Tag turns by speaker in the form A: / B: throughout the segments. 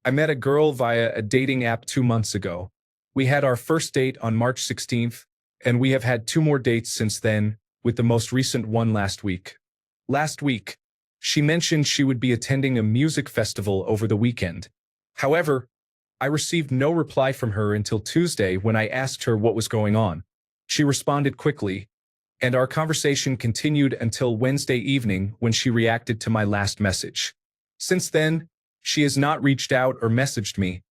A: I met a girl via a dating app 2 months ago. We had our first date on March 16th, and we have had two more dates since then, with the most recent one last week. Last week, she mentioned she would be attending a music festival over the weekend. However, I received no reply from her until Tuesday when I asked her what was going on. She responded quickly, and our conversation continued until Wednesday evening when she reacted to my last message. Since then, she has not reached out or messaged me,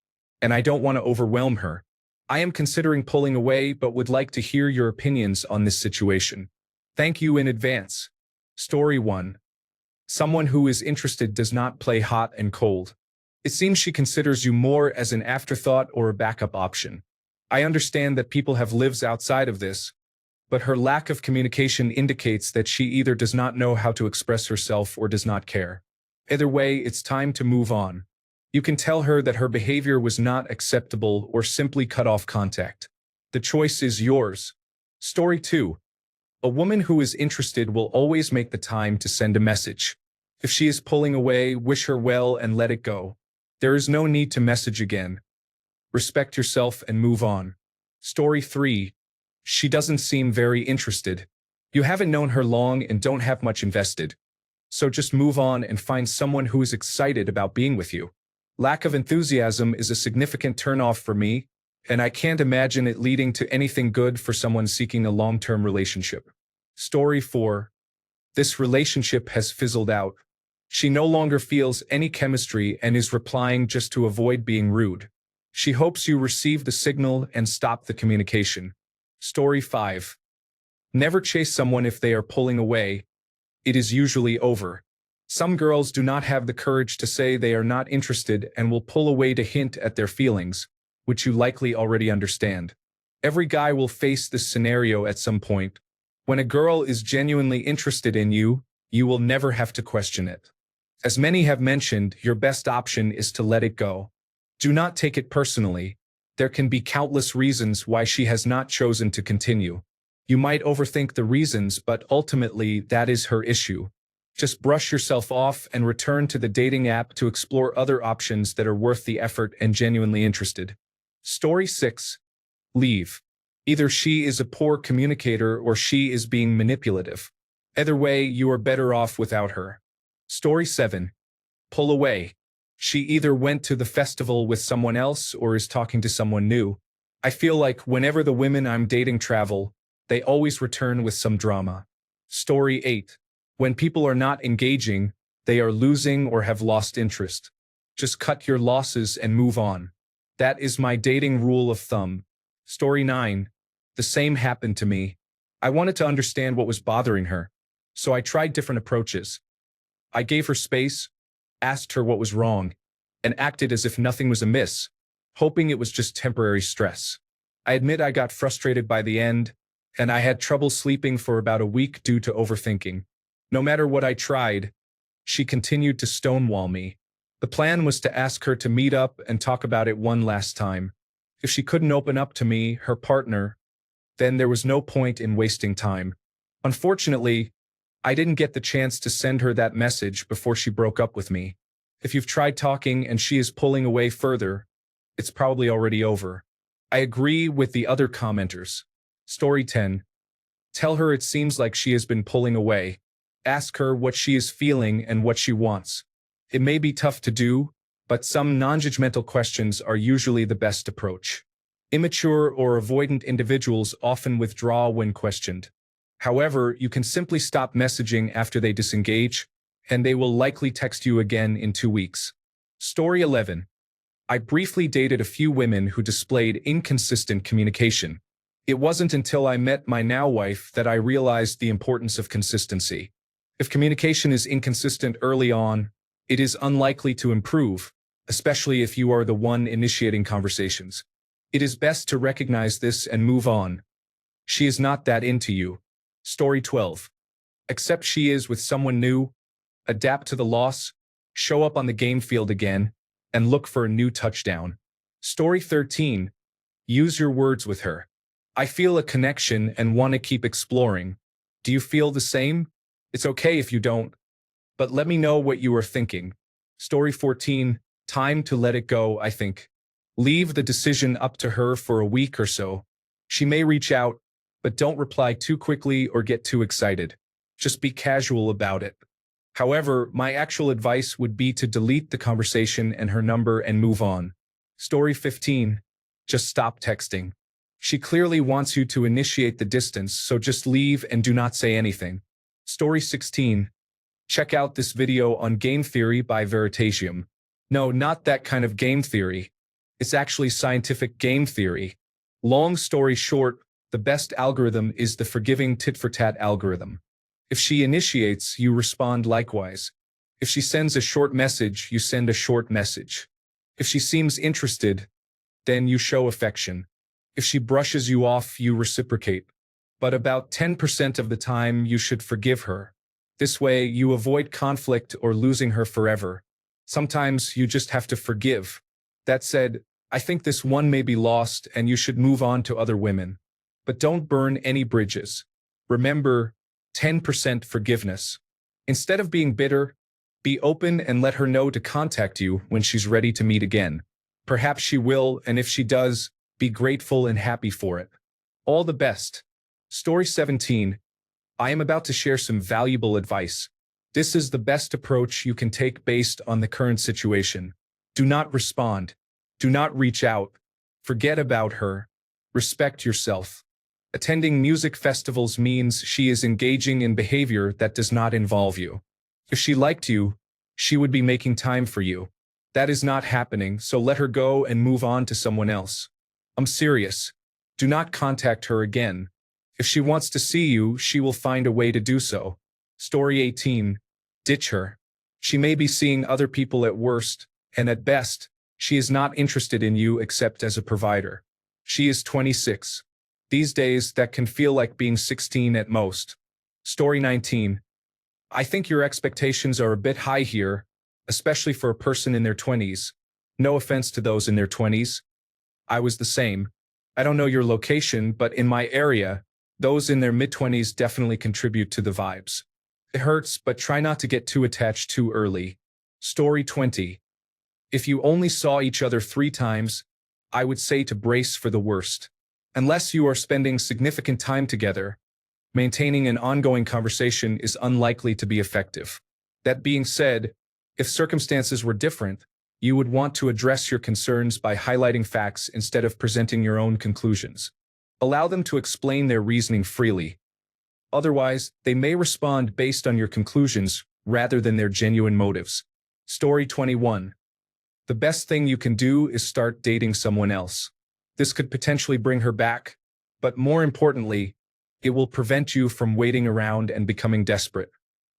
A: and I don't want to overwhelm her. I am considering pulling away but would like to hear your opinions on this situation. Thank you in advance. Story 1. Someone who is interested does not play hot and cold. It seems she considers you more as an afterthought or a backup option. I understand that people have lives outside of this, but her lack of communication indicates that she either does not know how to express herself or does not care. Either way, it's time to move on. You can tell her that her behavior was not acceptable or simply cut off contact. The choice is yours. Story 2. A woman who is interested will always make the time to send a message. If she is pulling away, wish her well and let it go. There is no need to message again. Respect yourself and move on. Story 3. She doesn't seem very interested. You haven't known her long and don't have much invested. So just move on and find someone who is excited about being with you. Lack of enthusiasm is a significant turnoff for me, and I can't imagine it leading to anything good for someone seeking a long-term relationship. Story 4. This relationship has fizzled out. She no longer feels any chemistry and is replying just to avoid being rude. She hopes you receive the signal and stop the communication. Story 5. Never chase someone if they are pulling away. It is usually over. Some girls do not have the courage to say they are not interested and will pull away to hint at their feelings, which you likely already understand. Every guy will face this scenario at some point. When a girl is genuinely interested in you, you will never have to question it. As many have mentioned, your best option is to let it go. Do not take it personally. There can be countless reasons why she has not chosen to continue. You might overthink the reasons, but ultimately that is her issue. Just brush yourself off and return to the dating app to explore other options that are worth the effort and genuinely interested. Story 6. Leave. Either she is a poor communicator or she is being manipulative. Either way, you are better off without her. Story 7. Pull away. She either went to the festival with someone else or is talking to someone new. I feel like whenever the women I'm dating travel, they always return with some drama. Story 8. When people are not engaging, they are losing or have lost interest. Just cut your losses and move on. That is my dating rule of thumb. Story 9. The same happened to me. I wanted to understand what was bothering her, so I tried different approaches. I gave her space, asked her what was wrong, and acted as if nothing was amiss, hoping it was just temporary stress. I admit I got frustrated by the end, and I had trouble sleeping for about a week due to overthinking. No matter what I tried, she continued to stonewall me. The plan was to ask her to meet up and talk about it one last time. If she couldn't open up to me, her partner, then there was no point in wasting time. Unfortunately, I didn't get the chance to send her that message before she broke up with me. If you've tried talking and she is pulling away further, it's probably already over. I agree with the other commenters. Story 10. Tell her it seems like she has been pulling away. Ask her what she is feeling and what she wants. It may be tough to do, but some non-judgmental questions are usually the best approach. Immature or avoidant individuals often withdraw when questioned. However, you can simply stop messaging after they disengage, and they will likely text you again in 2 weeks. Story 11. I briefly dated a few women who displayed inconsistent communication. It wasn't until I met my now wife that I realized the importance of consistency. If communication is inconsistent early on, it is unlikely to improve, especially if you are the one initiating conversations. It is best to recognize this and move on. She is not that into you. Story 12. Accept she is with someone new, adapt to the loss, show up on the game field again, and look for a new touchdown. Story 13. Use your words with her. I feel a connection and want to keep exploring. Do you feel the same? It's okay if you don't, but let me know what you are thinking. Story 14. Time to let it go, I think. Leave the decision up to her for a week or so. She may reach out, but don't reply too quickly or get too excited. Just be casual about it. However, my actual advice would be to delete the conversation and her number and move on. Story 15. Just stop texting. She clearly wants you to initiate the distance, so just leave and do not say anything. Story 16. Check out this video on game theory by Veritasium. No, not that kind of game theory. It's actually scientific game theory. Long story short, the best algorithm is the forgiving tit-for-tat algorithm. If she initiates, you respond likewise. If she sends a short message, you send a short message. If she seems interested, then you show affection. If she brushes you off, you reciprocate. But about 10% of the time, you should forgive her. This way, you avoid conflict or losing her forever. Sometimes you just have to forgive. That said, I think this one may be lost and you should move on to other women. But don't burn any bridges. Remember, 10% forgiveness. Instead of being bitter, be open and let her know to contact you when she's ready to meet again. Perhaps she will, and if she does, be grateful and happy for it. All the best. Story 17. I am about to share some valuable advice. This is the best approach you can take based on the current situation. Do not respond. Do not reach out. Forget about her. Respect yourself. Attending music festivals means she is engaging in behavior that does not involve you. If she liked you, she would be making time for you. That is not happening, so let her go and move on to someone else. I'm serious. Do not contact her again. If she wants to see you, she will find a way to do so. Story 18. Ditch her. She may be seeing other people at worst, and at best, she is not interested in you except as a provider. She is 26. These days, that can feel like being 16 at most. Story 19. I think your expectations are a bit high here, especially for a person in their 20s. No offense to those in their 20s. I was the same. I don't know your location, but in my area, those in their mid-20s definitely contribute to the vibes. It hurts, but try not to get too attached too early. Story 20. If you only saw each other 3 times, I would say to brace for the worst. Unless you are spending significant time together, maintaining an ongoing conversation is unlikely to be effective. That being said, if circumstances were different, you would want to address your concerns by highlighting facts instead of presenting your own conclusions. Allow them to explain their reasoning freely. Otherwise, they may respond based on your conclusions rather than their genuine motives. Story 21. The best thing you can do is start dating someone else. This could potentially bring her back, but more importantly, it will prevent you from waiting around and becoming desperate.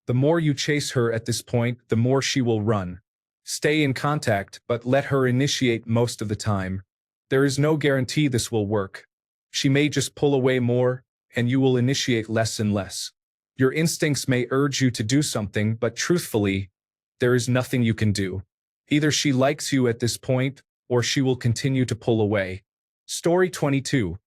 A: The more you chase her at this point, the more she will run. Stay in contact, but let her initiate most of the time. There is no guarantee this will work. She may just pull away more, and you will initiate less and less. Your instincts may urge you to do something, but truthfully, there is nothing you can do. Either she likes you at this point, or she will continue to pull away. Story 22.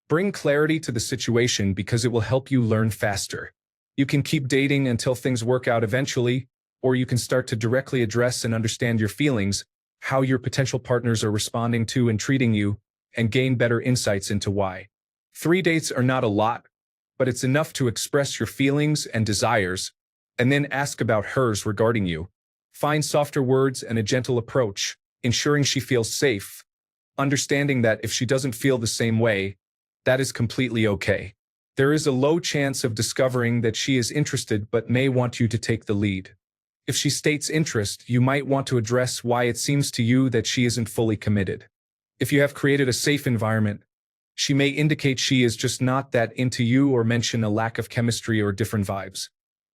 A: Bring clarity to the situation because it will help you learn faster. You can keep dating until things work out eventually, or you can start to directly address and understand your feelings, how your potential partners are responding to and treating you, and gain better insights into why. 3 dates are not a lot, but it's enough to express your feelings and desires, and then ask about hers regarding you. Find softer words and a gentle approach, ensuring she feels safe, understanding that if she doesn't feel the same way, that is completely okay. There is a low chance of discovering that she is interested but may want you to take the lead. If she states interest, you might want to address why it seems to you that she isn't fully committed. If you have created a safe environment, she may indicate she is just not that into you or mention a lack of chemistry or different vibes.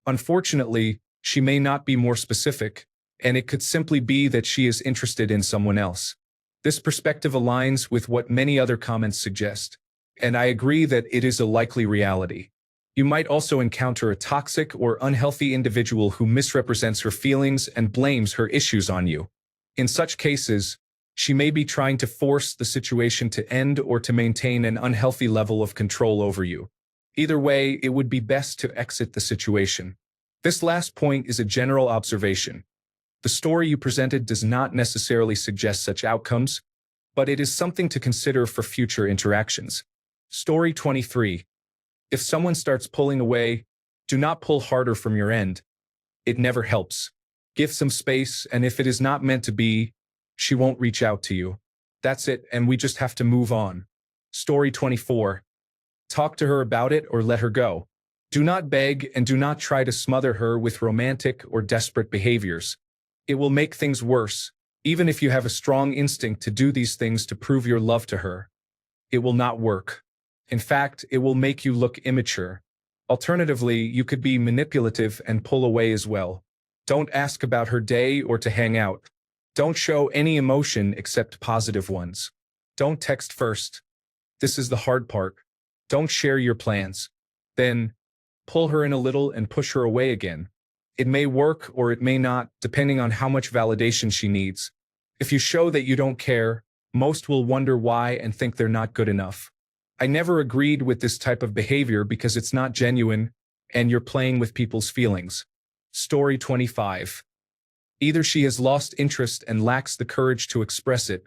A: Unfortunately, she may not be more specific, and it could simply be that she is interested in someone else. This perspective aligns with what many other comments suggest, and I agree that it is a likely reality. You might also encounter a toxic or unhealthy individual who misrepresents her feelings and blames her issues on you. In such cases, she may be trying to force the situation to end or to maintain an unhealthy level of control over you. Either way, it would be best to exit the situation. This last point is a general observation. The story you presented does not necessarily suggest such outcomes, but it is something to consider for future interactions. Story 23. If someone starts pulling away, do not pull harder from your end. It never helps. Give some space, and if it is not meant to be, she won't reach out to you. That's it, and we just have to move on. Story 24. Talk to her about it or let her go. Do not beg and do not try to smother her with romantic or desperate behaviors. It will make things worse, even if you have a strong instinct to do these things to prove your love to her. It will not work. In fact, it will make you look immature. Alternatively, you could be manipulative and pull away as well. Don't ask about her day or to hang out. Don't show any emotion except positive ones. Don't text first. This is the hard part. Don't share your plans. Then, pull her in a little and push her away again. It may work or it may not, depending on how much validation she needs. If you show that you don't care, most will wonder why and think they're not good enough. I never agreed with this type of behavior because it's not genuine, and you're playing with people's feelings. Story 25. Either she has lost interest and lacks the courage to express it,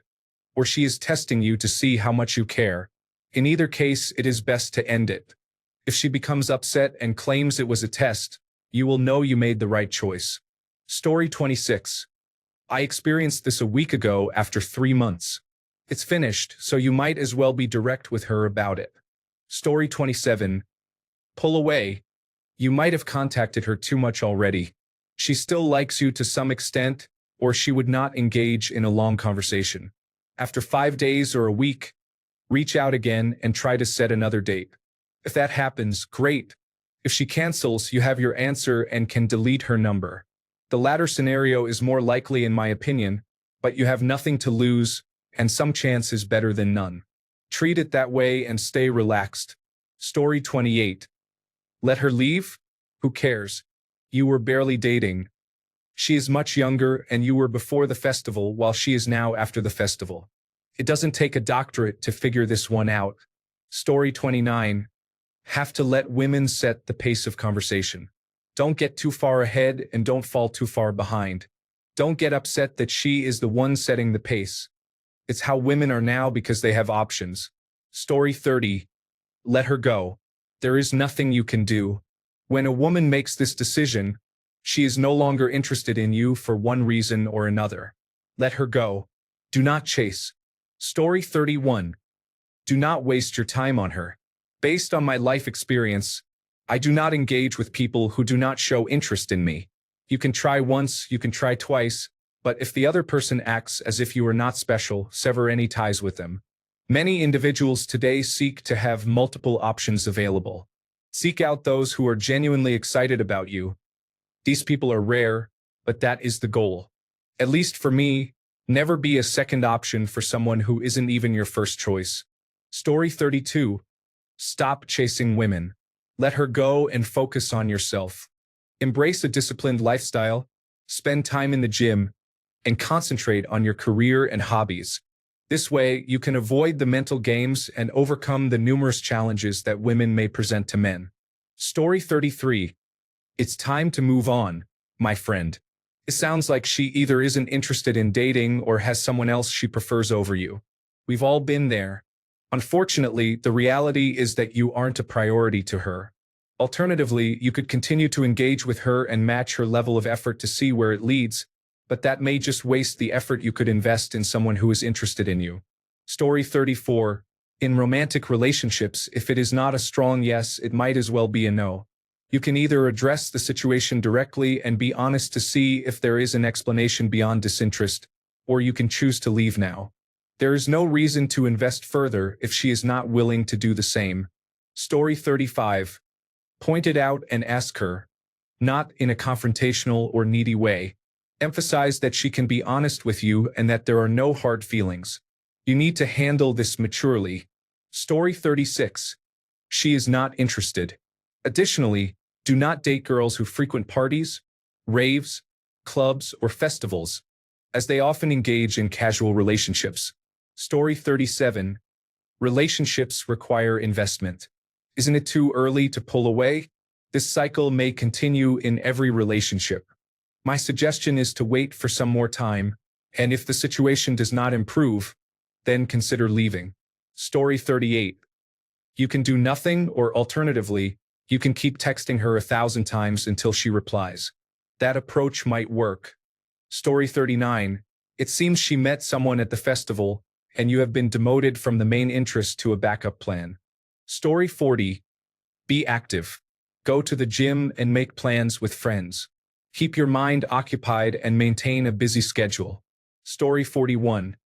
A: or she is testing you to see how much you care. In either case, it is best to end it. If she becomes upset and claims it was a test, you will know you made the right choice. Story 26. I experienced this a week ago after 3 months. It's finished, so you might as well be direct with her about it. Story 27. Pull away. You might have contacted her too much already. She still likes you to some extent, or she would not engage in a long conversation. After 5 days or a week, reach out again and try to set another date. If that happens, great. If she cancels, you have your answer and can delete her number. The latter scenario is more likely in my opinion, but you have nothing to lose, and some chance is better than none. Treat it that way and stay relaxed. Story 28. Let her leave? Who cares? You were barely dating. She is much younger and you were before the festival while she is now after the festival. It doesn't take a doctorate to figure this one out. Story 29. Have to let women set the pace of conversation. Don't get too far ahead and don't fall too far behind. Don't get upset that she is the one setting the pace. It's how women are now because they have options. Story 30. Let her go. There is nothing you can do. When a woman makes this decision, she is no longer interested in you for one reason or another. Let her go. Do not chase. Story 31. Do not waste your time on her. Based on my life experience, I do not engage with people who do not show interest in me. You can try once, you can try twice, but if the other person acts as if you are not special, sever any ties with them. Many individuals today seek to have multiple options available. Seek out those who are genuinely excited about you. These people are rare, but that is the goal. At least for me, never be a second option for someone who isn't even your first choice. Story 32. Stop chasing women. Let her go and focus on yourself. Embrace a disciplined lifestyle, spend time in the gym, and concentrate on your career and hobbies. This way, you can avoid the mental games and overcome the numerous challenges that women may present to men. Story 33. It's time to move on, my friend. It sounds like she either isn't interested in dating or has someone else she prefers over you. We've all been there. Unfortunately, the reality is that you aren't a priority to her. Alternatively, you could continue to engage with her and match her level of effort to see where it leads, but that may just waste the effort you could invest in someone who is interested in you. Story 34. In romantic relationships, if it is not a strong yes, it might as well be a no. You can either address the situation directly and be honest to see if there is an explanation beyond disinterest, or you can choose to leave now. There is no reason to invest further if she is not willing to do the same. Story 35. Point it out and ask her, not in a confrontational or needy way. Emphasize that she can be honest with you and that there are no hard feelings. You need to handle this maturely. Story 36. She is not interested. Additionally, do not date girls who frequent parties, raves, clubs, or festivals, as they often engage in casual relationships. Story 37. Relationships require investment. Isn't it too early to pull away? This cycle may continue in every relationship. My suggestion is to wait for some more time, and if the situation does not improve, then consider leaving. Story 38. You can do nothing, or alternatively, you can keep texting her 1,000 times until she replies. That approach might work. Story 39. It seems she met someone at the festival, and you have been demoted from the main interest to a backup plan. Story 40. Be active. Go to the gym and make plans with friends. Keep your mind occupied and maintain a busy schedule. Story 41.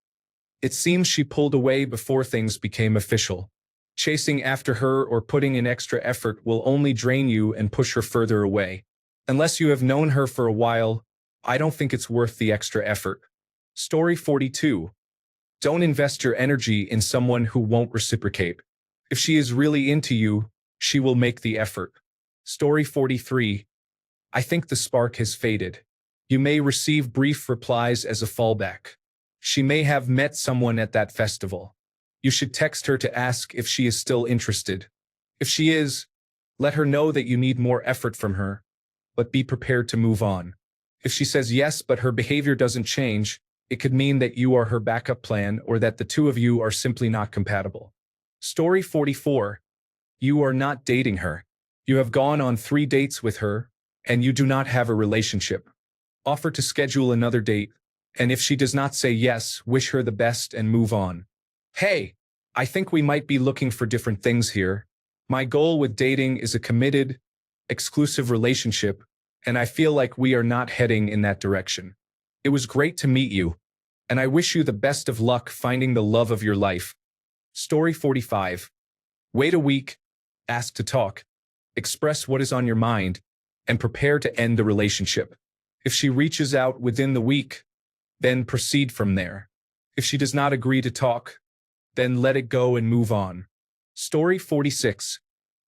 A: It seems she pulled away before things became official. Chasing after her or putting in extra effort will only drain you and push her further away. Unless you have known her for a while, I don't think it's worth the extra effort. Story 42. Don't invest your energy in someone who won't reciprocate. If she is really into you, she will make the effort. Story 43. I think the spark has faded. You may receive brief replies as a fallback. She may have met someone at that festival. You should text her to ask if she is still interested. If she is, let her know that you need more effort from her, but be prepared to move on. If she says yes, but her behavior doesn't change, it could mean that you are her backup plan or that the two of you are simply not compatible. Story 44. You are not dating her. You have gone on 3 dates with her, and you do not have a relationship. Offer to schedule another date, and if she does not say yes, wish her the best and move on. Hey, I think we might be looking for different things here. My goal with dating is a committed, exclusive relationship, and I feel like we are not heading in that direction. It was great to meet you, and I wish you the best of luck finding the love of your life. Story 45. Wait a week, ask to talk, express what is on your mind, and prepare to end the relationship. If she reaches out within the week, then proceed from there. If she does not agree to talk, then let it go and move on. Story 46.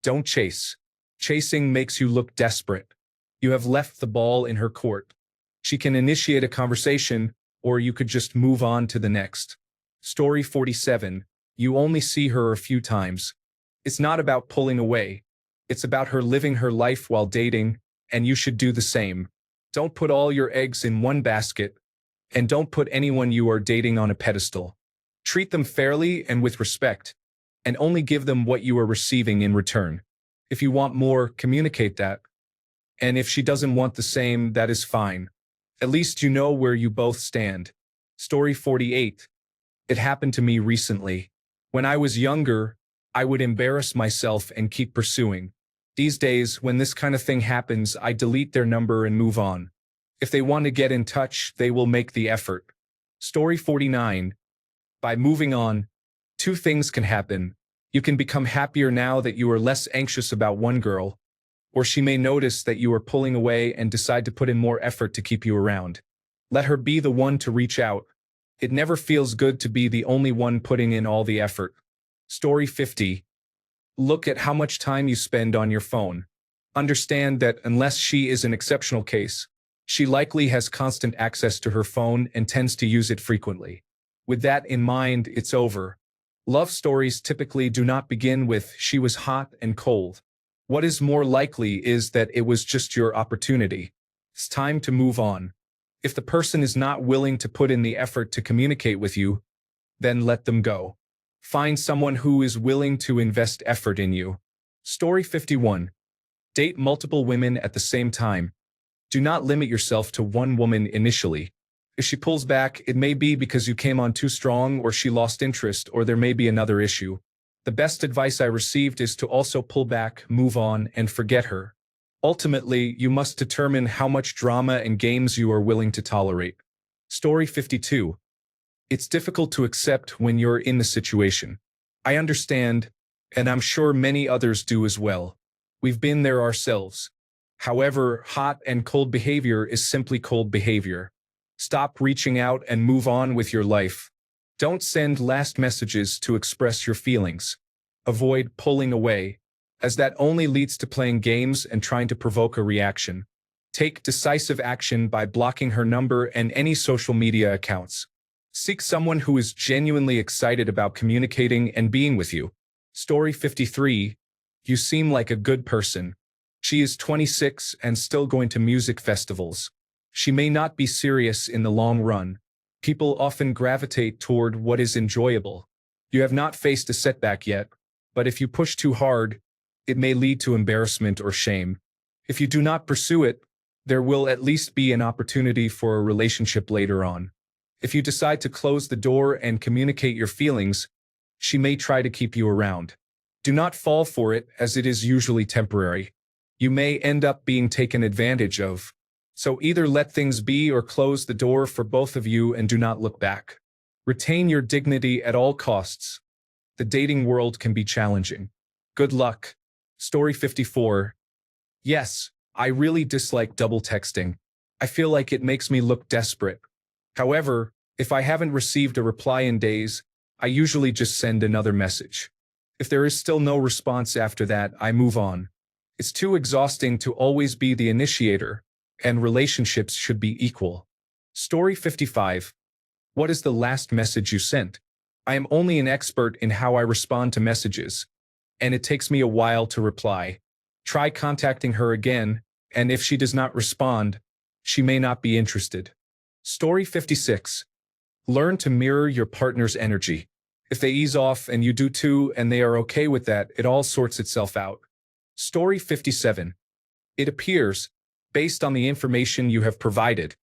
A: Don't chase. Chasing makes you look desperate. You have left the ball in her court. She can initiate a conversation, or you could just move on to the next. Story 47. You only see her a few times. It's not about pulling away. It's about her living her life while dating, and you should do the same. Don't put all your eggs in one basket, and don't put anyone you are dating on a pedestal. Treat them fairly and with respect, and only give them what you are receiving in return. If you want more, communicate that. And if she doesn't want the same, that is fine. At least you know where you both stand. Story 48. It happened to me recently. When I was younger, I would embarrass myself and keep pursuing. These days, when this kind of thing happens, I delete their number and move on. If they want to get in touch, they will make the effort. Story 49. By moving on, 2 things can happen. You can become happier now that you are less anxious about one girl, or she may notice that you are pulling away and decide to put in more effort to keep you around. Let her be the one to reach out. It never feels good to be the only one putting in all the effort. Story 50. Look at how much time you spend on your phone. Understand that unless she is an exceptional case, she likely has constant access to her phone and tends to use it frequently. With that in mind, it's over. Love stories typically do not begin with "she was hot and cold." What is more likely is that it was just your opportunity. It's time to move on. If the person is not willing to put in the effort to communicate with you, then let them go. Find someone who is willing to invest effort in you. Story 51. Date multiple women at the same time. Do not limit yourself to one woman initially. If she pulls back, it may be because you came on too strong, or she lost interest, or there may be another issue. The best advice I received is to also pull back, move on, and forget her. Ultimately, you must determine how much drama and games you are willing to tolerate. Story 52. It's difficult to accept when you're in the situation. I understand, and I'm sure many others do as well. We've been there ourselves. However, hot and cold behavior is simply cold behavior. Stop reaching out and move on with your life. Don't send last messages to express your feelings. Avoid pulling away, as that only leads to playing games and trying to provoke a reaction. Take decisive action by blocking her number and any social media accounts. Seek someone who is genuinely excited about communicating and being with you. Story 53. You seem like a good person. She is 26 and still going to music festivals. She may not be serious in the long run. People often gravitate toward what is enjoyable. You have not faced a setback yet, but if you push too hard, it may lead to embarrassment or shame. If you do not pursue it, there will at least be an opportunity for a relationship later on. If you decide to close the door and communicate your feelings, she may try to keep you around. Do not fall for it, as it is usually temporary. You may end up being taken advantage of. So either let things be or close the door for both of you and do not look back. Retain your dignity at all costs. The dating world can be challenging. Good luck. Story 54. Yes, I really dislike double texting. I feel like it makes me look desperate. However, if I haven't received a reply in days, I usually just send another message. If there is still no response after that, I move on. It's too exhausting to always be the initiator, and relationships should be equal. Story 55. What is the last message you sent? I am only an expert in how I respond to messages, and it takes me a while to reply. Try contacting her again, and if she does not respond, she may not be interested. Story 56. Learn to mirror your partner's energy. If they ease off and you do too, and they are okay with that, it all sorts itself out. Story 57. It appears, based on the information you have provided,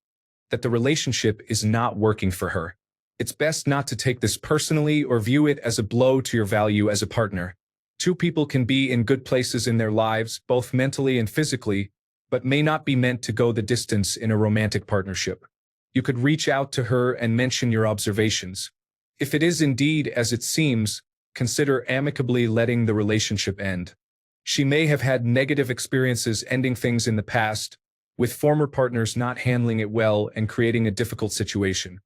A: that the relationship is not working for her. It's best not to take this personally or view it as a blow to your value as a partner. Two people can be in good places in their lives, both mentally and physically, but may not be meant to go the distance in a romantic partnership. You could reach out to her and mention your observations. If it is indeed as it seems, consider amicably letting the relationship end. She may have had negative experiences ending things in the past, with former partners not handling it well and creating a difficult situation.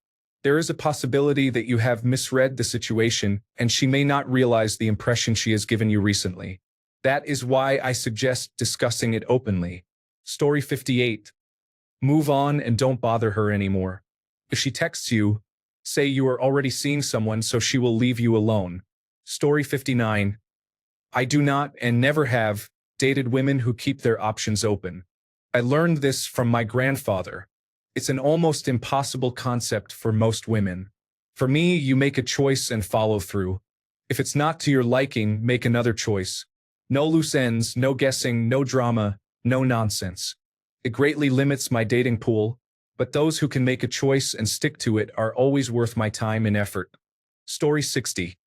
A: There is a possibility that you have misread the situation and she may not realize the impression she has given you recently. That is why I suggest discussing it openly. Story 58. Move on and don't bother her anymore. If she texts you, say you are already seeing someone so she will leave you alone. Story 59. I do not and never have dated women who keep their options open. I learned this from my grandfather. It's an almost impossible concept for most women. For me, you make a choice and follow through. If it's not to your liking, make another choice. No loose ends, no guessing, no drama, no nonsense. It greatly limits my dating pool, but those who can make a choice and stick to it are always worth my time and effort. Story 60.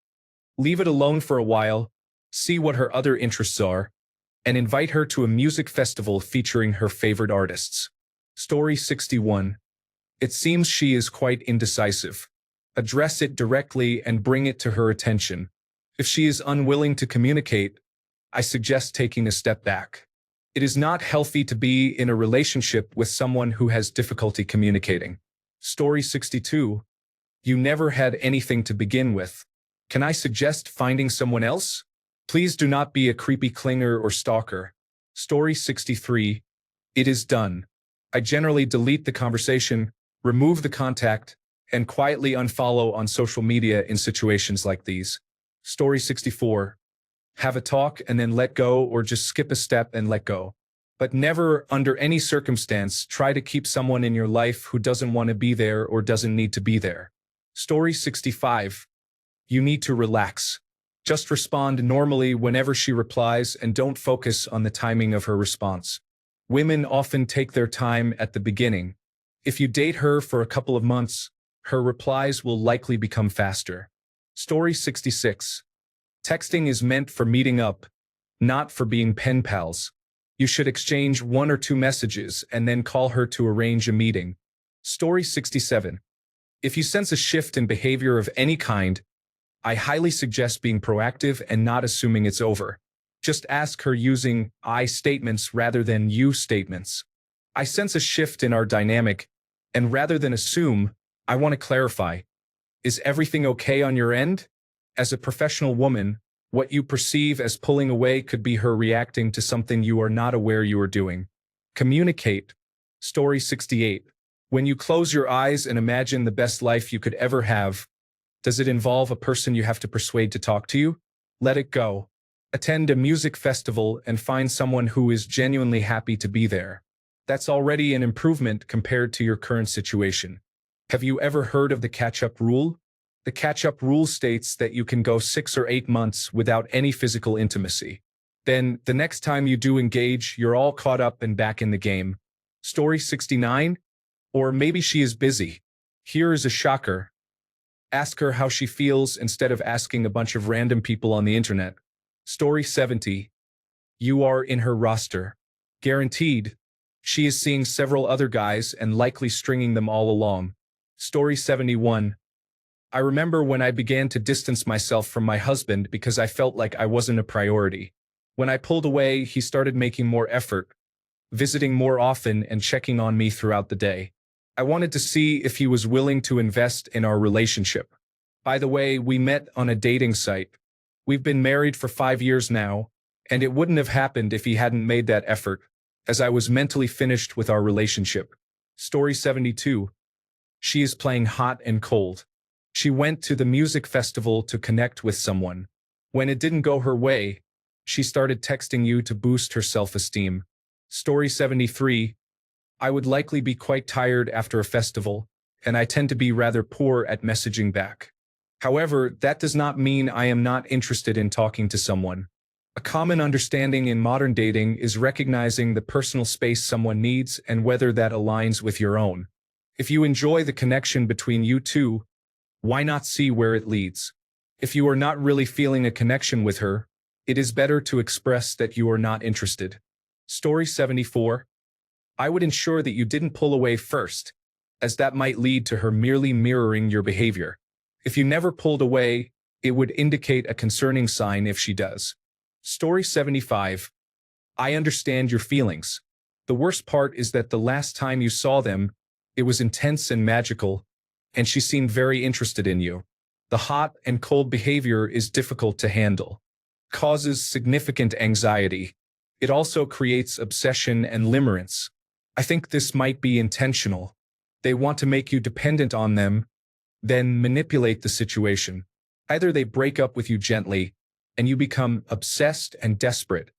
A: Leave it alone for a while, see what her other interests are, and invite her to a music festival featuring her favorite artists. Story 61. It seems she is quite indecisive. Address it directly and bring it to her attention. If she is unwilling to communicate, I suggest taking a step back. It is not healthy to be in a relationship with someone who has difficulty communicating. Story 62. You never had anything to begin with. Can I suggest finding someone else? Please do not be a creepy clinger or stalker. Story 63. It is done. I generally delete the conversation, remove the contact, and quietly unfollow on social media in situations like these. Story 64. Have a talk and then let go, or just skip a step and let go. But never, under any circumstance, try to keep someone in your life who doesn't want to be there or doesn't need to be there. Story 65. You need to relax. Just respond normally whenever she replies and don't focus on the timing of her response. Women often take their time at the beginning. If you date her for a couple of months, her replies will likely become faster. Story 66. Texting is meant for meeting up, not for being pen pals. You should exchange 1 or 2 messages and then call her to arrange a meeting. Story 67. If you sense a shift in behavior of any kind, I highly suggest being proactive and not assuming it's over. Just ask her using I statements rather than you statements. I sense a shift in our dynamic, and rather than assume, I want to clarify. Is everything okay on your end? As a professional woman, what you perceive as pulling away could be her reacting to something you are not aware you are doing. Communicate. Story 68. When you close your eyes and imagine the best life you could ever have, does it involve a person you have to persuade to talk to you? Let it go. Attend a music festival and find someone who is genuinely happy to be there. That's already an improvement compared to your current situation. Have you ever heard of the catch-up rule? The catch-up rule states that you can go 6 or 8 months without any physical intimacy. Then, the next time you do engage, you're all caught up and back in the game. Story 69? Or maybe she is busy. Here is a shocker. Ask her how she feels instead of asking a bunch of random people on the internet. Story 70. You are in her roster. Guaranteed. She is seeing several other guys and likely stringing them all along. Story 71. I remember when I began to distance myself from my husband because I felt like I wasn't a priority. When I pulled away, he started making more effort, visiting more often and checking on me throughout the day. I wanted to see if he was willing to invest in our relationship. By the way, we met on a dating site. We've been married for 5 years now, and it wouldn't have happened if he hadn't made that effort, as I was mentally finished with our relationship. Story 72. She is playing hot and cold. She went to the music festival to connect with someone. When it didn't go her way, she started texting you to boost her self-esteem. Story 73. I would likely be quite tired after a festival, and I tend to be rather poor at messaging back. However, that does not mean I am not interested in talking to someone. A common understanding in modern dating is recognizing the personal space someone needs and whether that aligns with your own. If you enjoy the connection between you two, why not see where it leads? If you are not really feeling a connection with her, it is better to express that you are not interested. Story 74. I would ensure that you didn't pull away first, as that might lead to her merely mirroring your behavior. If you never pulled away, it would indicate a concerning sign if she does. Story 75. I understand your feelings. The worst part is that the last time you saw them, it was intense and magical, and she seemed very interested in you. The hot and cold behavior is difficult to handle. Causes significant anxiety. It also creates obsession and limerence. I think this might be intentional. They want to make you dependent on them, then manipulate the situation. Either they break up with you gently, and you become obsessed and desperate,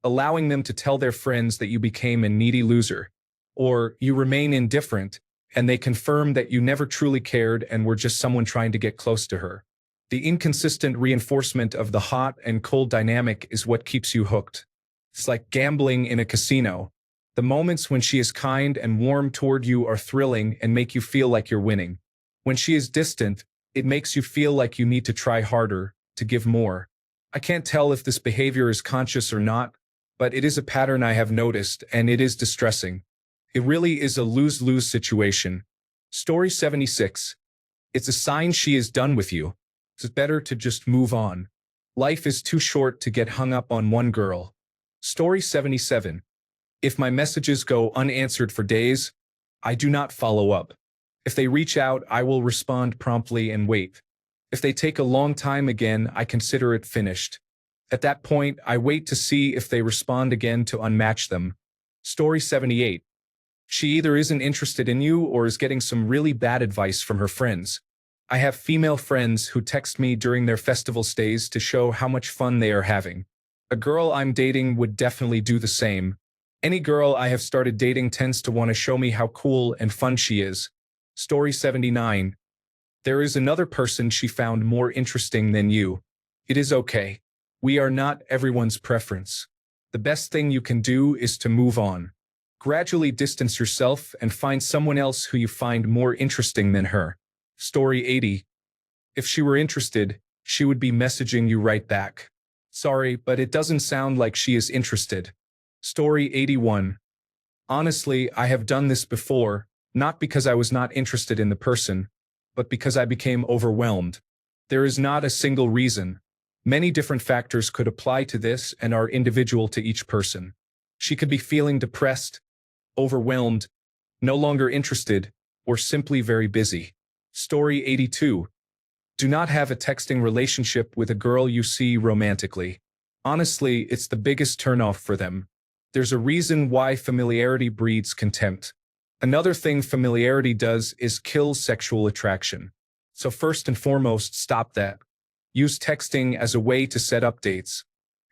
A: allowing them to tell their friends that you became a needy loser, or you remain indifferent, and they confirm that you never truly cared and were just someone trying to get close to her. The inconsistent reinforcement of the hot and cold dynamic is what keeps you hooked. It's like gambling in a casino. The moments when she is kind and warm toward you are thrilling and make you feel like you're winning. When she is distant, it makes you feel like you need to try harder, to give more. I can't tell if this behavior is conscious or not, but it is a pattern I have noticed, and it is distressing. It really is a lose-lose situation. Story 76. It's a sign she is done with you. It's better to just move on. Life is too short to get hung up on one girl. Story 77. If my messages go unanswered for days, I do not follow up. If they reach out, I will respond promptly and wait. If they take a long time again, I consider it finished. At that point, I wait to see if they respond again to unmatch them. Story 78. She either isn't interested in you or is getting some really bad advice from her friends. I have female friends who text me during their festival stays to show how much fun they are having. A girl I'm dating would definitely do the same. Any girl I have started dating tends to want to show me how cool and fun she is. Story 79. There is another person she found more interesting than you. It is okay. We are not everyone's preference. The best thing you can do is to move on. Gradually distance yourself and find someone else who you find more interesting than her. Story 80. If she were interested, she would be messaging you right back. Sorry, but it doesn't sound like she is interested. Story 81. Honestly, I have done this before, not because I was not interested in the person, but because I became overwhelmed. There is not a single reason. Many different factors could apply to this and are individual to each person. She could be feeling depressed, overwhelmed, no longer interested, or simply very busy. Story 82. Do not have a texting relationship with a girl you see romantically. Honestly, it's the biggest turnoff for them. There's a reason why familiarity breeds contempt. Another thing familiarity does is kill sexual attraction. So first and foremost, stop that. Use texting as a way to set up dates.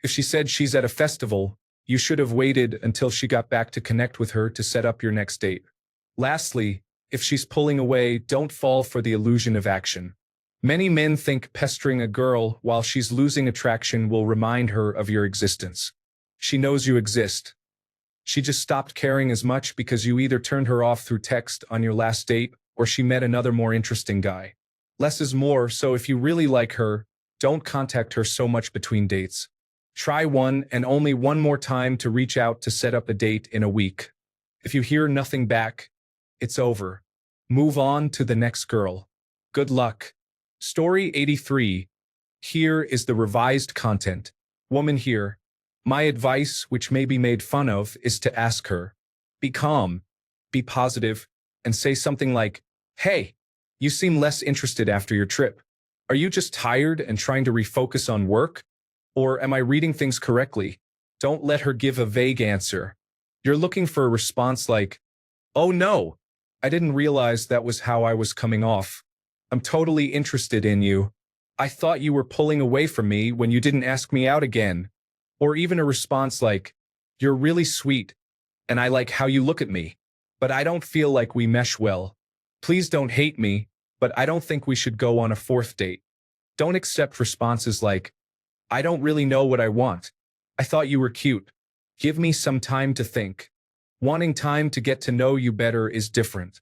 A: If she said she's at a festival, You should have waited until she got back to connect with her to set up your next date. Lastly, if she's pulling away, don't fall for the illusion of action. Many men think pestering a girl while she's losing attraction will remind her of your existence. She knows you exist. She just stopped caring as much because you either turned her off through text on your last date or she met another more interesting guy. Less is more, so if you really like her, don't contact her so much between dates. Try one and only one more time to reach out to set up a date in a week. If you hear nothing back, it's over. Move on to the next girl. Good luck. Story 83. Here is the revised content. Woman here. My advice, which may be made fun of, is to ask her. Be calm, be positive, and say something like, "Hey, you seem less interested after your trip. Are you just tired and trying to refocus on work? Or am I reading things correctly?" Don't let her give a vague answer. You're looking for a response like, "Oh no, I didn't realize that was how I was coming off. I'm totally interested in you. I thought you were pulling away from me when you didn't ask me out again." Or even a response like, "You're really sweet, and I like how you look at me, but I don't feel like we mesh well. Please don't hate me, but I don't think we should go on a fourth date." Don't accept responses like, "I don't really know what I want. I thought you were cute. Give me some time to think." Wanting time to get to know you better is different.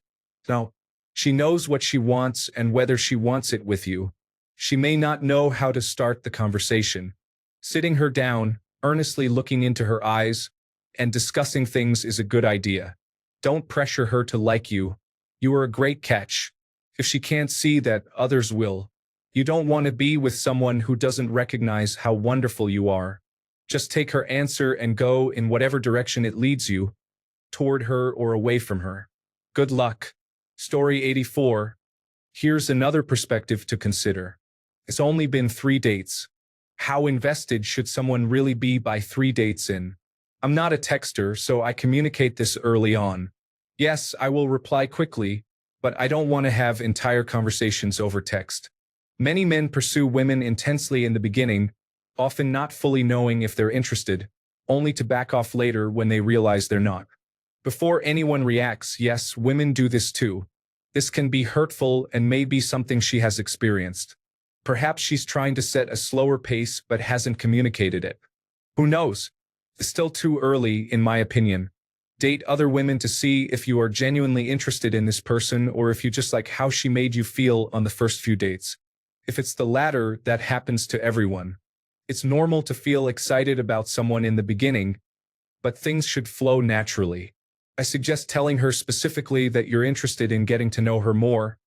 A: No, she knows what she wants and whether she wants it with you. She may not know how to start the conversation. Sitting her down, earnestly looking into her eyes, and discussing things is a good idea. Don't pressure her to like you. You are a great catch. If she can't see that, others will. You don't want to be with someone who doesn't recognize how wonderful you are. Just take her answer and go in whatever direction it leads you, toward her or away from her. Good luck. Story 84. Here's another perspective to consider. It's only been 3 dates. How invested should someone really be by 3 dates in? I'm not a texter, so I communicate this early on. Yes, I will reply quickly, but I don't want to have entire conversations over text. Many men pursue women intensely in the beginning, often not fully knowing if they're interested, only to back off later when they realize they're not. Before anyone reacts, yes, women do this too. This can be hurtful and may be something she has experienced. Perhaps she's trying to set a slower pace but hasn't communicated it. Who knows? It's still too early, in my opinion. Date other women to see if you are genuinely interested in this person or if you just like how she made you feel on the first few dates. If it's the latter, that happens to everyone. It's normal to feel excited about someone in the beginning, but things should flow naturally. I suggest telling her specifically that you're interested in getting to know her more,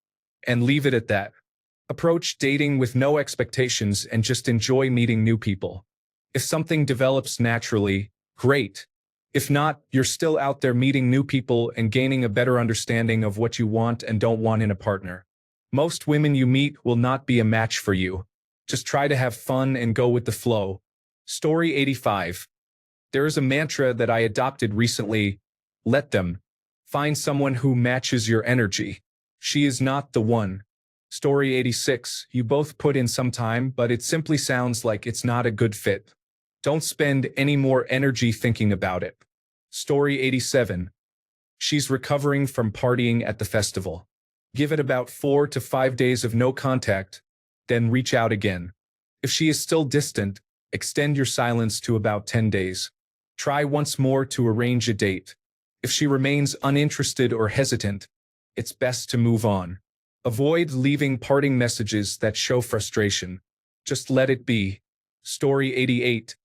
A: and leave it at that. Approach dating with no expectations and just enjoy meeting new people. If something develops naturally, great. If not, you're still out there meeting new people and gaining a better understanding of what you want and don't want in a partner. Most women you meet will not be a match for you. Just try to have fun and go with the flow. Story 85. There is a mantra that I adopted recently. Let them. Find someone who matches your energy. She is not the one. Story 86. You both put in some time, but it simply sounds like it's not a good fit. Don't spend any more energy thinking about it. Story 87. She's recovering from partying at the festival. Give it about 4 to 5 days of no contact, then reach out again. If she is still distant, extend your silence to about 10 days. Try once more to arrange a date. If she remains uninterested or hesitant, it's best to move on. Avoid leaving parting messages that show frustration. Just let it be. Story 88.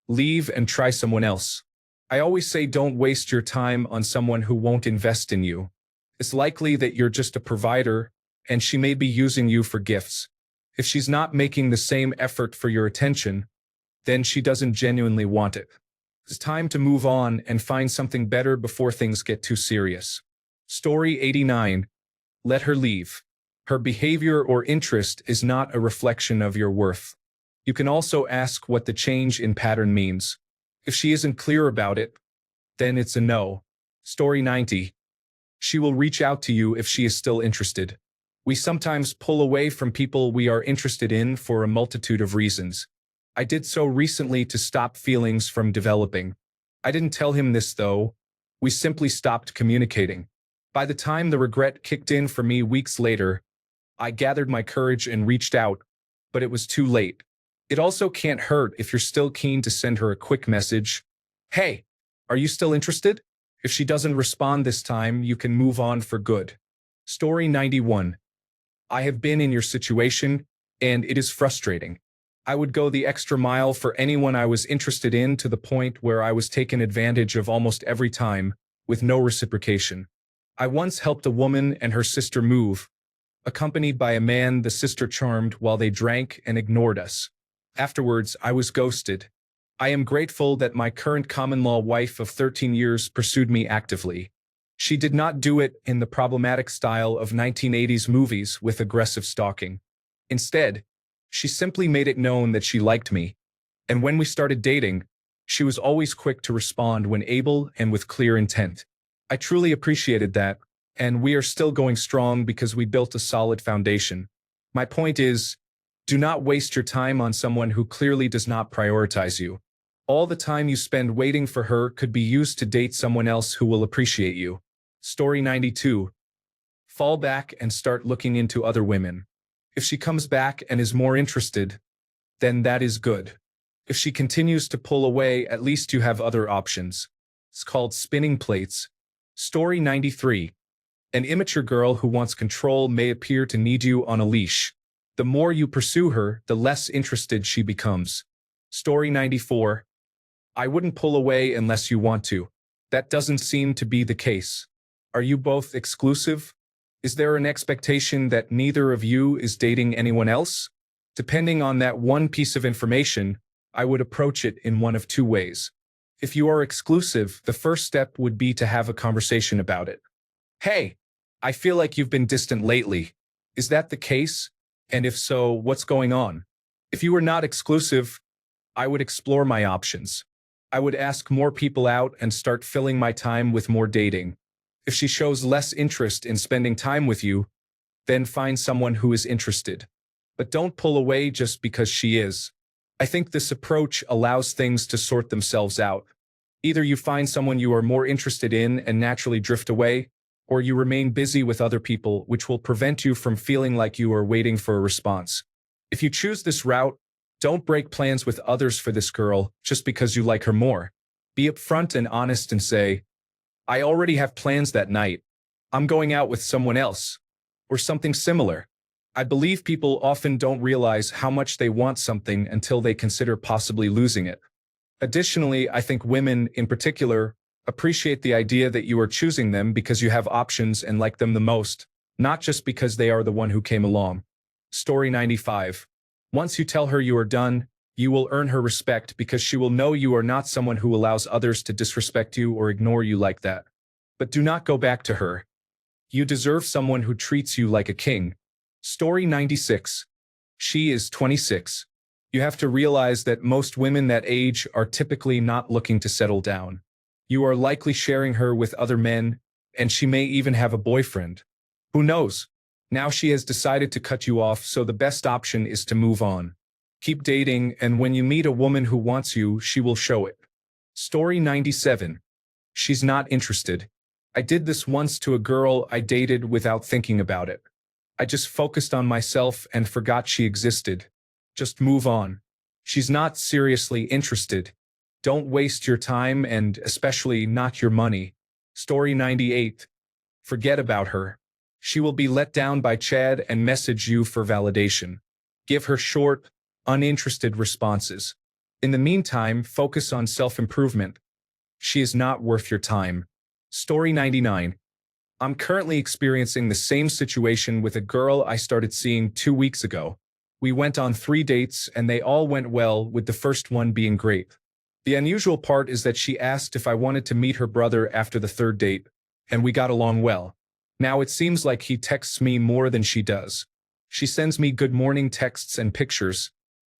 A: Leave and try someone else. I always say don't waste your time on someone who won't invest in you. It's likely that you're just a provider, and she may be using you for gifts. If she's not making the same effort for your attention, then she doesn't genuinely want it. It's time to move on and find something better before things get too serious. Story 89. Let her leave. Her behavior or interest is not a reflection of your worth. You can also ask what the change in pattern means. If she isn't clear about it, then it's a no. Story 90. She will reach out to you if she is still interested. We sometimes pull away from people we are interested in for a multitude of reasons. I did so recently to stop feelings from developing. I didn't tell him this though. We simply stopped communicating. By the time the regret kicked in for me weeks later, I gathered my courage and reached out, but it was too late. It also can't hurt if you're still keen to send her a quick message. Hey, are you still interested? If she doesn't respond this time, you can move on for good. Story 91. I have been in your situation, and it is frustrating. I would go the extra mile for anyone I was interested in, to the point where I was taken advantage of almost every time, with no reciprocation. I once helped a woman and her sister move, accompanied by a man the sister charmed while they drank and ignored us. Afterwards, I was ghosted. I am grateful that my current common-law wife of 13 years pursued me actively. She did not do it in the problematic style of 1980s movies with aggressive stalking. Instead, she simply made it known that she liked me, and when we started dating, she was always quick to respond when able and with clear intent. I truly appreciated that, and we are still going strong because we built a solid foundation. My point is, do not waste your time on someone who clearly does not prioritize you. All the time you spend waiting for her could be used to date someone else who will appreciate you. Story 92. Fall back and start looking into other women. If she comes back and is more interested, then that is good. If she continues to pull away, at least you have other options. It's called spinning plates. Story 93. An immature girl who wants control may appear to need you on a leash. The more you pursue her, the less interested she becomes. Story 94. I wouldn't pull away unless you want to. That doesn't seem to be the case. Are you both exclusive? Is there an expectation that neither of you is dating anyone else? Depending on that one piece of information, I would approach it in one of two ways. If you are exclusive, the first step would be to have a conversation about it. Hey, I feel like you've been distant lately. Is that the case? And if so, what's going on? If you are not exclusive, I would explore my options. I would ask more people out and start filling my time with more dating. If she shows less interest in spending time with you, then find someone who is interested. But don't pull away just because she is. I think this approach allows things to sort themselves out. Either you find someone you are more interested in and naturally drift away, or you remain busy with other people, which will prevent you from feeling like you are waiting for a response. If you choose this route, don't break plans with others for this girl just because you like her more. Be upfront and honest and say, I already have plans that night. I'm going out with someone else. Or something similar. I believe people often don't realize how much they want something until they consider possibly losing it. Additionally, I think women, in particular, appreciate the idea that you are choosing them because you have options and like them the most, not just because they are the one who came along. Story 95. Once you tell her you are done, you will earn her respect because she will know you are not someone who allows others to disrespect you or ignore you like that. But do not go back to her. You deserve someone who treats you like a king. Story 96. She is 26. You have to realize that most women that age are typically not looking to settle down. You are likely sharing her with other men, and she may even have a boyfriend. Who knows? Now she has decided to cut you off, so the best option is to move on. Keep dating, and when you meet a woman who wants you, she will show it. Story 97. She's not interested. I did this once to a girl I dated without thinking about it. I just focused on myself and forgot she existed. Just move on. She's not seriously interested. Don't waste your time and especially not your money. Story 98. Forget about her. She will be let down by Chad and message you for validation. Give her short, uninterested responses. In the meantime, focus on self-improvement. She is not worth your time. Story 99. I'm currently experiencing the same situation with a girl I started seeing 2 weeks ago. We went on 3 dates and they all went well, with the first one being great. The unusual part is that she asked if I wanted to meet her brother after the 3rd date, and we got along well. Now it seems like he texts me more than she does. She sends me good morning texts and pictures,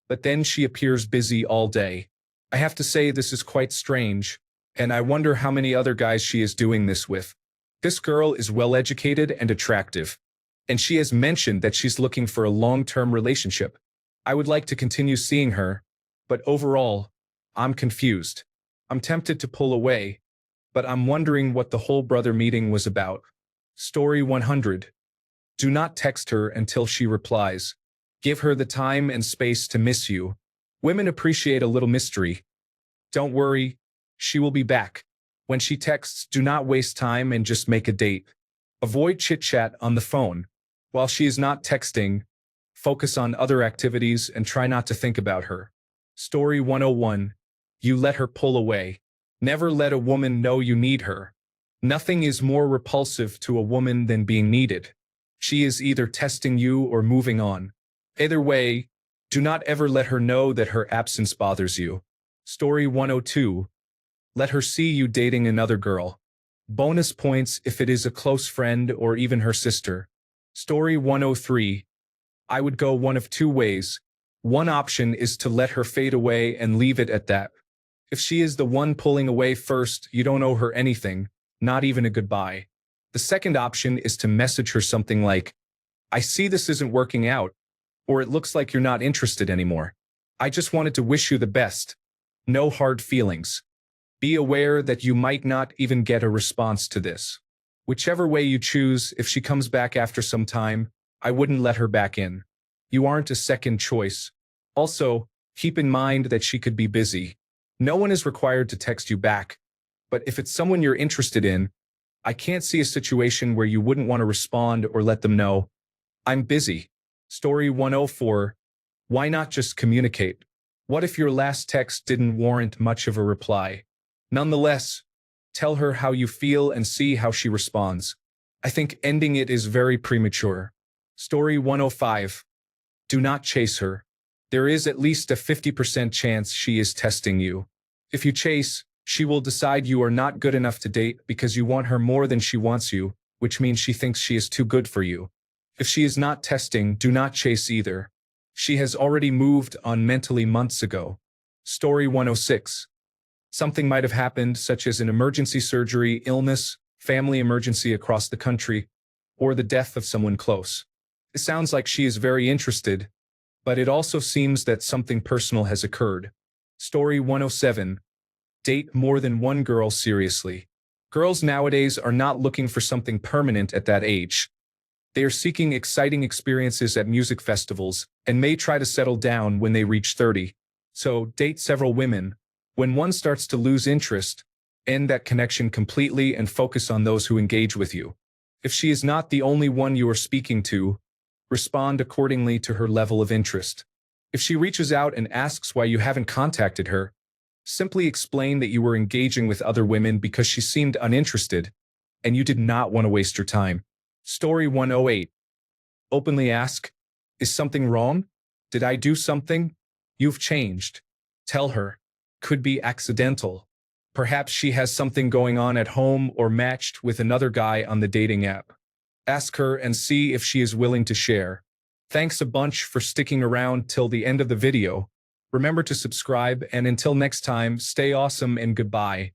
A: but then she appears busy all day. I have to say this is quite strange, and I wonder how many other guys she is doing this with. This girl is well-educated and attractive, and she has mentioned that she's looking for a long-term relationship. I would like to continue seeing her, but overall, I'm confused. I'm tempted to pull away, but I'm wondering what the whole brother meeting was about. Story 100. Do not text her until she replies. Give her the time and space to miss you. Women appreciate a little mystery. Don't worry, she will be back. When she texts, do not waste time and just make a date. Avoid chit-chat on the phone. While she is not texting, focus on other activities and try not to think about her. Story 101. You let her pull away. Never let a woman know you need her. Nothing is more repulsive to a woman than being needed. She is either testing you or moving on. Either way, do not ever let her know that her absence bothers you. Story 102. Let her see you dating another girl. Bonus points if it is a close friend or even her sister. Story 103. I would go one of two ways. One option is to let her fade away and leave it at that. If she is the one pulling away first, you don't owe her anything, not even a goodbye. The second option is to message her something like, I see this isn't working out, or it looks like you're not interested anymore. I just wanted to wish you the best. No hard feelings. Be aware that you might not even get a response to this. Whichever way you choose, if she comes back after some time, I wouldn't let her back in. You aren't a second choice. Also, keep in mind that she could be busy. No one is required to text you back, but if it's someone you're interested in, I can't see a situation where you wouldn't want to respond or let them know, I'm busy. Story 104. Why not just communicate? What if your last text didn't warrant much of a reply? Nonetheless, tell her how you feel and see how she responds. I think ending it is very premature. Story 105. Do not chase her. There is at least a 50% chance she is testing you. If you chase, she will decide you are not good enough to date because you want her more than she wants you, which means she thinks she is too good for you. If she is not testing, do not chase either. She has already moved on mentally months ago. Story 106. Something might have happened, such as an emergency surgery, illness, family emergency across the country, or the death of someone close. It sounds like she is very interested, but it also seems that something personal has occurred. Story 107. Date more than one girl seriously. Girls nowadays are not looking for something permanent at that age. They are seeking exciting experiences at music festivals and may try to settle down when they reach 30. So, date several women. When one starts to lose interest, end that connection completely and focus on those who engage with you. If she is not the only one you are speaking to, respond accordingly to her level of interest. If she reaches out and asks why you haven't contacted her, simply explain that you were engaging with other women because she seemed uninterested, and you did not want to waste your time. Story 108. Openly ask, is something wrong? Did I do something? You've changed. Tell her. Could be accidental. Perhaps she has something going on at home or matched with another guy on the dating app. Ask her and see if she is willing to share. Thanks a bunch for sticking around till the end of the video. Remember to subscribe, and until next time, stay awesome and goodbye.